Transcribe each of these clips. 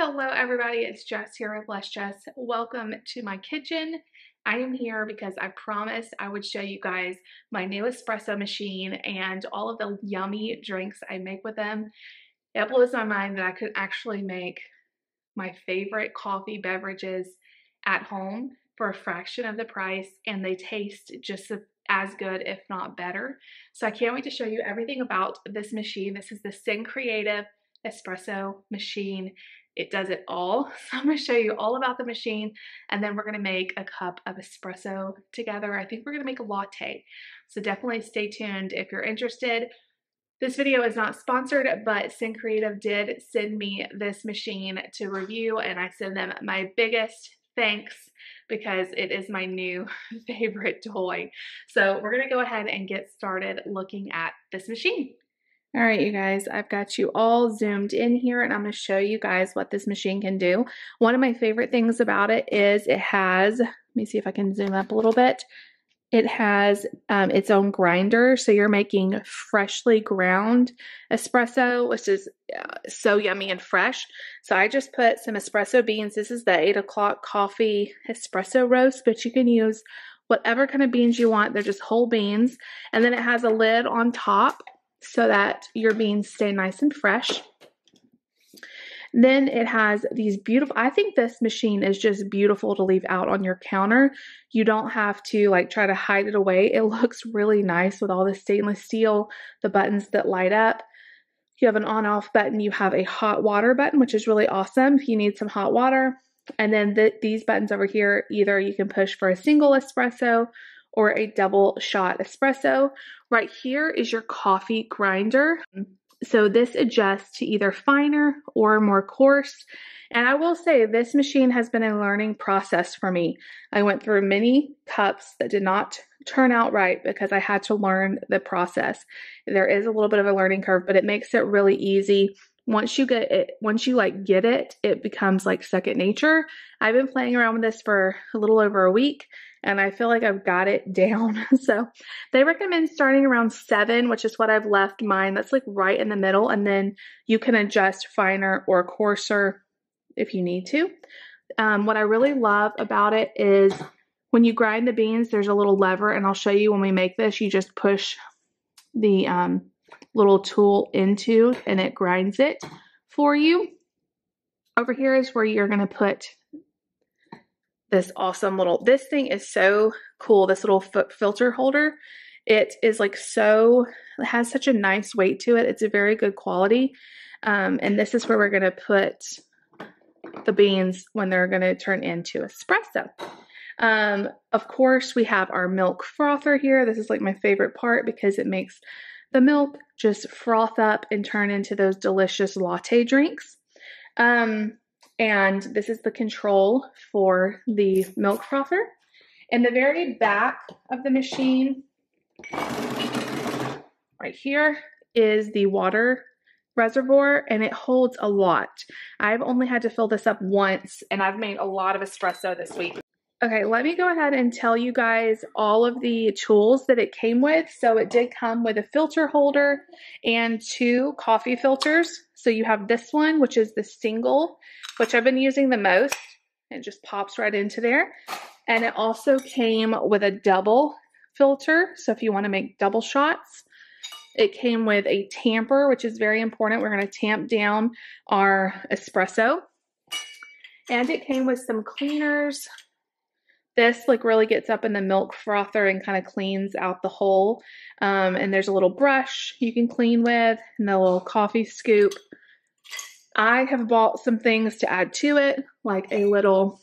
Hello everybody, it's Jess here with Bless Jess. Welcome to my kitchen. I am here because I promised I would show you guys my new espresso machine and all of the yummy drinks I make with them. It blows my mind that I could actually make my favorite coffee beverages at home for a fraction of the price, and they taste just as good, if not better. So I can't wait to show you everything about this machine. This is the Sincreative espresso machine. It does it all. So I'm going to show you all about the machine, and then we're going to make a cup of espresso together. I think we're going to make a latte. So definitely stay tuned if you're interested. This video is not sponsored, but Sincreative did send me this machine to review, and I send them my biggest thanks because it is my new favorite toy. So we're going to go ahead and get started looking at this machine. All right, you guys, I've got you all zoomed in here, and I'm going to show you guys what this machine can do. One of my favorite things about it is it has, let me see if I can zoom up a little bit. It has its own grinder, so you're making freshly ground espresso, which is so yummy and fresh. So I just put some espresso beans. This is the 8 o'clock coffee espresso roast, but you can use whatever kind of beans you want. They're just whole beans. And then it has a lid on top so that your beans stay nice and fresh. Then it has these beautiful, I think this machine is just beautiful to leave out on your counter. You don't have to like try to hide it away. It looks really nice with all the stainless steel, the buttons that light up. You have an on-off button. You have a hot water button, which is really awesome if you need some hot water. And then these buttons over here, either you can push for a single espresso or a double shot espresso. Right here is your coffee grinder. So this adjusts to either finer or more coarse. And I will say this machine has been a learning process for me. I went through many cups that did not turn out right because I had to learn the process. There is a little bit of a learning curve, but it makes it really easy. Once you get it, it becomes like second nature. I've been playing around with this for a little over a week, and I feel like I've got it down. So they recommend starting around 7, which is what I've left mine. That's like right in the middle, and then you can adjust finer or coarser if you need to. What I really love about it is when you grind the beans, there's a little lever, and I'll show you when we make this. You just push the little tool into and it grinds it for you. Over here is where you're going to put this awesome little, this thing is so cool, this little filter holder. It is like it has such a nice weight to it. It's a very good quality. And this is where we're going to put the beans when they're going to turn into espresso. Of course, we have our milk frother here. This is like my favorite part because it makes the milk just froth up and turn into those delicious latte drinks. And this is the control for the milk frother. In the very back of the machine, right here, is the water reservoir, and it holds a lot. I've only had to fill this up once, and I've made a lot of espresso this week. Okay, let me go ahead and tell you guys all of the tools that it came with. So it did come with a filter holder and 2 coffee filters. So you have this one, which is the single, which I've been using the most. It just pops right into there. And it also came with a double filter. So if you want to make double shots. It came with a tamper, which is very important. We're going to tamp down our espresso. And it came with some cleaners. This like really gets up in the milk frother and kind of cleans out the hole. And there's a little brush you can clean with and the little coffee scoop. I have bought some things to add to it, like a little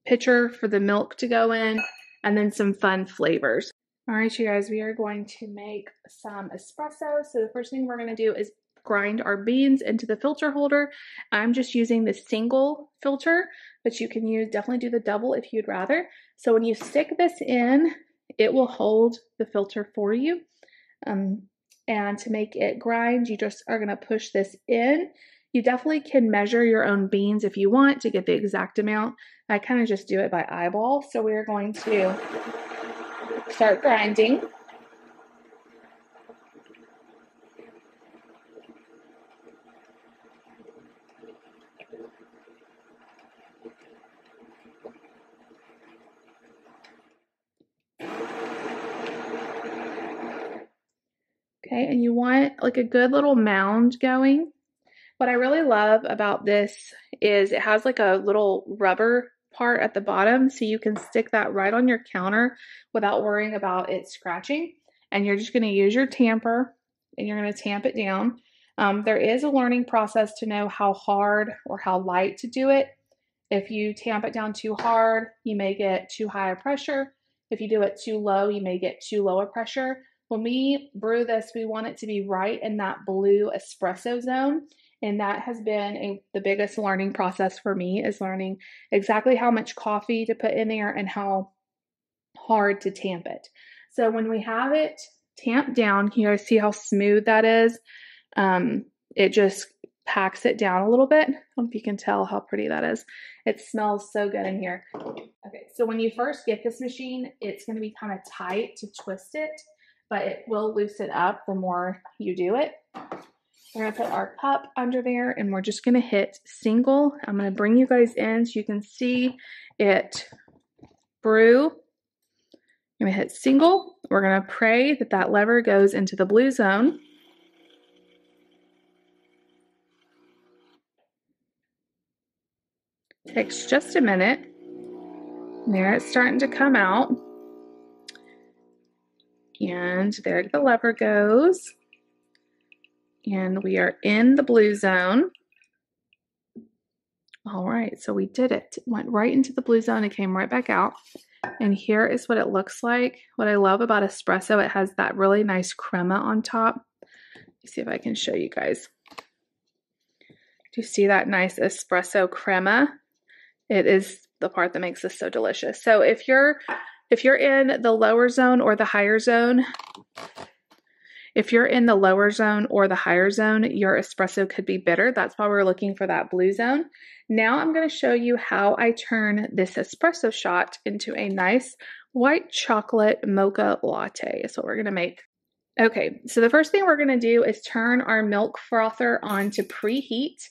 pitcher for the milk to go in, and then some fun flavors. All right, you guys, we are going to make some espresso. So the first thing we're going to do is grind our beans into the filter holder. I'm just using the single filter, but you can definitely do the double if you'd rather. So when you stick this in, it will hold the filter for you. And to make it grind, you just are going to push this in. You definitely can measure your own beans if you want to get the exact amount. I kind of just do it by eyeball. So we're going to start grinding. Okay, and you want like a good little mound going. What I really love about this is it has like a little rubber part at the bottom, so you can stick that right on your counter without worrying about it scratching. And you're just going to use your tamper and you're going to tamp it down. There is a learning process to know how hard or how light to do it. If you tamp it down too hard, you may get too high a pressure. If you do it too low, you may get too low a pressure. When we brew this, we want it to be right in that blue espresso zone. And that has been the biggest learning process for me, is learning exactly how much coffee to put in there and how hard to tamp it. So when we have it tamped down, you guys see how smooth that is? It just packs it down a little bit. I don't know if you can tell how pretty that is. It smells so good in here. Okay, so when you first get this machine, it's going to be kind of tight to twist it, but it will loosen up the more you do it. We're going to put our cup under there and we're just going to hit single. I'm going to bring you guys in so you can see it brew. I'm going to hit single. We're going to pray that that lever goes into the blue zone. Takes just a minute. And there it's starting to come out. And there the lever goes. And we are in the blue zone. All right, so we did it. It went right into the blue zone. It came right back out. And here is what it looks like. What I love about espresso, it has that really nice crema on top. Let's see if I can show you guys. Do you see that nice espresso crema? It is the part that makes this so delicious. So if you're in the lower zone or the higher zone, your espresso could be bitter. That's why we're looking for that blue zone. Now I'm going to show you how I turn this espresso shot into a nice white chocolate mocha latte. Is what we're going to make. Okay, so the first thing we're going to do is turn our milk frother on to preheat.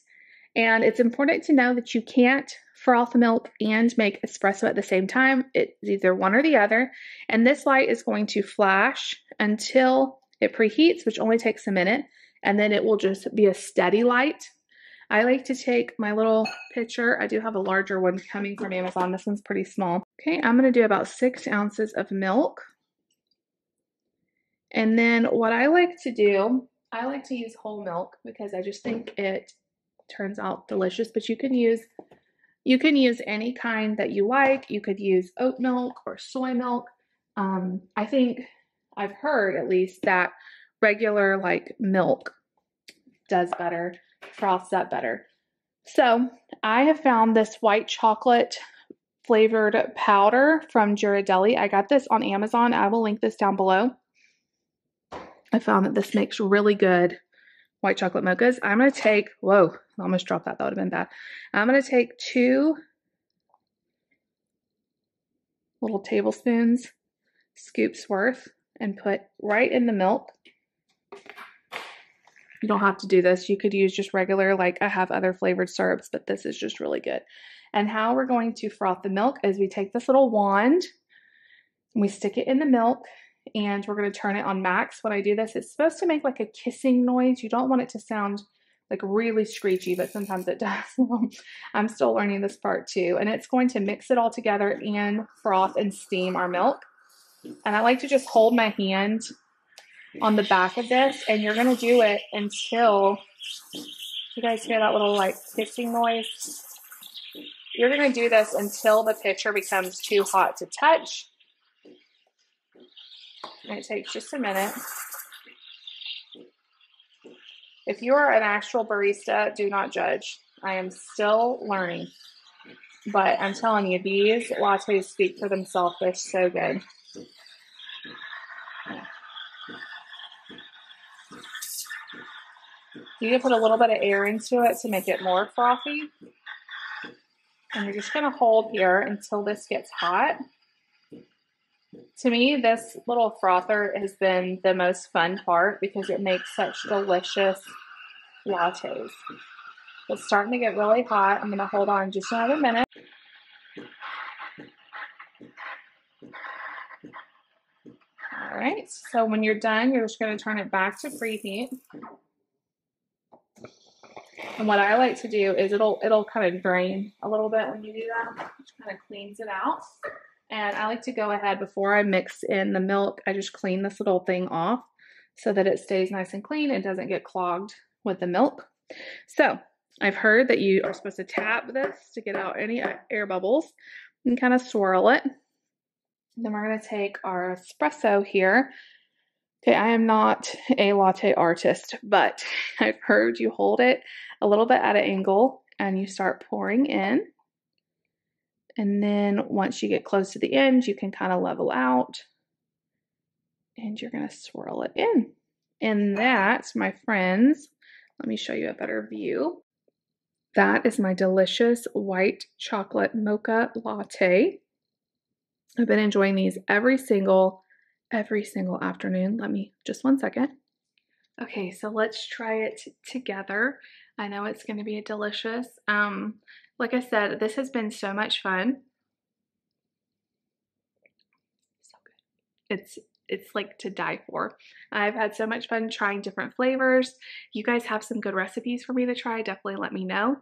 And it's important to know that you can't froth milk and make espresso at the same time. It's either one or the other. And this light is going to flash until it preheats, which only takes a minute. And then it will just be a steady light. I like to take my little pitcher. I do have a larger one coming from Amazon. This one's pretty small. Okay, I'm going to do about 6 ounces of milk. And then what I like to do, I like to use whole milk because I just think it turns out delicious, but you can use any kind that you like. You could use oat milk or soy milk. I think I've heard at least that regular like milk does better, froths up better. So I have found this white chocolate flavored powder from Ghirardelli. I got this on Amazon. I will link this down below. I found that this makes really good white chocolate mochas. I'm going to take, whoa, I almost dropped that. That would have been bad. I'm going to take 2 little tablespoons, scoops worth, and put right in the milk. You don't have to do this. You could use just regular, like I have other flavored syrups, but this is just really good. And how we're going to froth the milk is we take this little wand and we stick it in the milk. And we're going to turn it on max. When I do this, it's supposed to make like a kissing noise. You don't want it to sound like really screechy, but sometimes it does. I'm still learning this part too. And it's going to mix it all together and froth and steam our milk. And I like to just hold my hand on the back of this, and you're going to do it until you guys hear that little like kissing noise. You're going to do this until the pitcher becomes too hot to touch. And it takes just a minute. If you are an actual barista, do not judge. I am still learning. But I'm telling you, these lattes speak for themselves. They're so good. You can put a little bit of air into it to make it more frothy. And you're just going to hold here until this gets hot. To me, this little frother has been the most fun part because it makes such delicious lattes. It's starting to get really hot. I'm going to hold on just another minute. All All right, so when you're done, you're just going to turn it back to preheat. And what I like to do is it'll kind of drain a little bit when you do that. It kind of cleans it out. And I like to go ahead before I mix in the milk. I just clean this little thing off so that it stays nice and clean and doesn't get clogged with the milk. So I've heard that you are supposed to tap this to get out any air bubbles and kind of swirl it. Then we're going to take our espresso here. Okay, I am not a latte artist, but I've heard you hold it a little bit at an angle and you start pouring in. And then once you get close to the end, you can kind of level out and you're going to swirl it in. And that, my friends, let me show you a better view. That is my delicious white chocolate mocha latte. I've been enjoying these every single afternoon. Let me, just one second. Okay, so let's try it together. I know it's going to be delicious. Like I said, this has been so much fun. So good. It's like to die for. I've had so much fun trying different flavors. You guys have some good recipes for me to try, definitely let me know.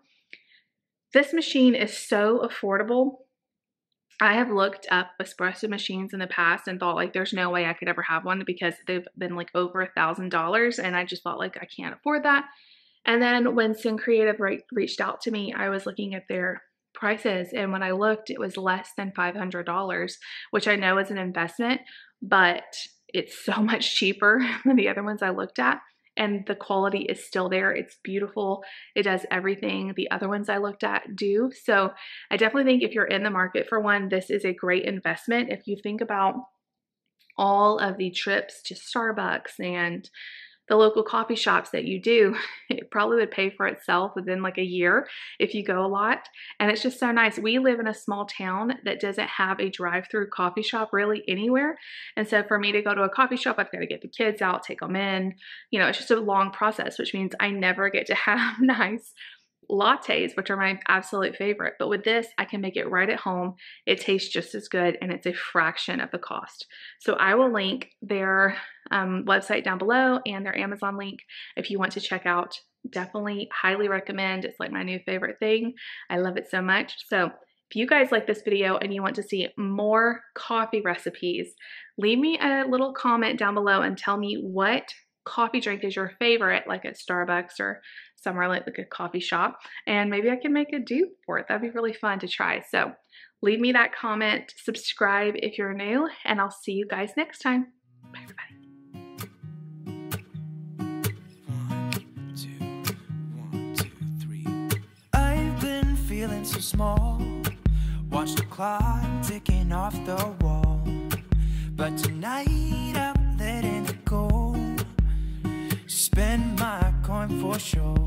This machine is so affordable. I have looked up espresso machines in the past and thought like there's no way I could ever have one because they've been like over $1,000 and I just thought like I can't afford that. And then when Sincreative reached out to me, I was looking at their prices and when I looked it was less than $500, which I know is an investment, but it's so much cheaper than the other ones I looked at. And the quality is still there. It's beautiful. It does everything the other ones I looked at do. So I definitely think if you're in the market for one, this is a great investment. If you think about all of the trips to Starbucks and the local coffee shops that you do, it probably would pay for itself within like a year if you go a lot. And it's just so nice. We live in a small town that doesn't have a drive-through coffee shop really anywhere. And so for me to go to a coffee shop, I've got to get the kids out, take them in. You know, it's just a long process, which means I never get to have nice lattes, which are my absolute favorite. But with this, I can make it right at home. It tastes just as good and it's a fraction of the cost. So I will link their website down below and their Amazon link if you want to check out. Definitely highly recommend. It's like my new favorite thing. I love it so much. So if you guys like this video and you want to see more coffee recipes, leave me a little comment down below and tell me what coffee drink is your favorite, like at Starbucks or somewhere like a coffee shop, and maybe I can make a dupe for it. That'd be really fun to try. So leave me that comment, subscribe if you're new, and I'll see you guys next time. Bye everybody. 1, 2, 3. I've been feeling so small. Watch the clock ticking off the wall, but tonight I'm letting it go. Spend my coin for sure.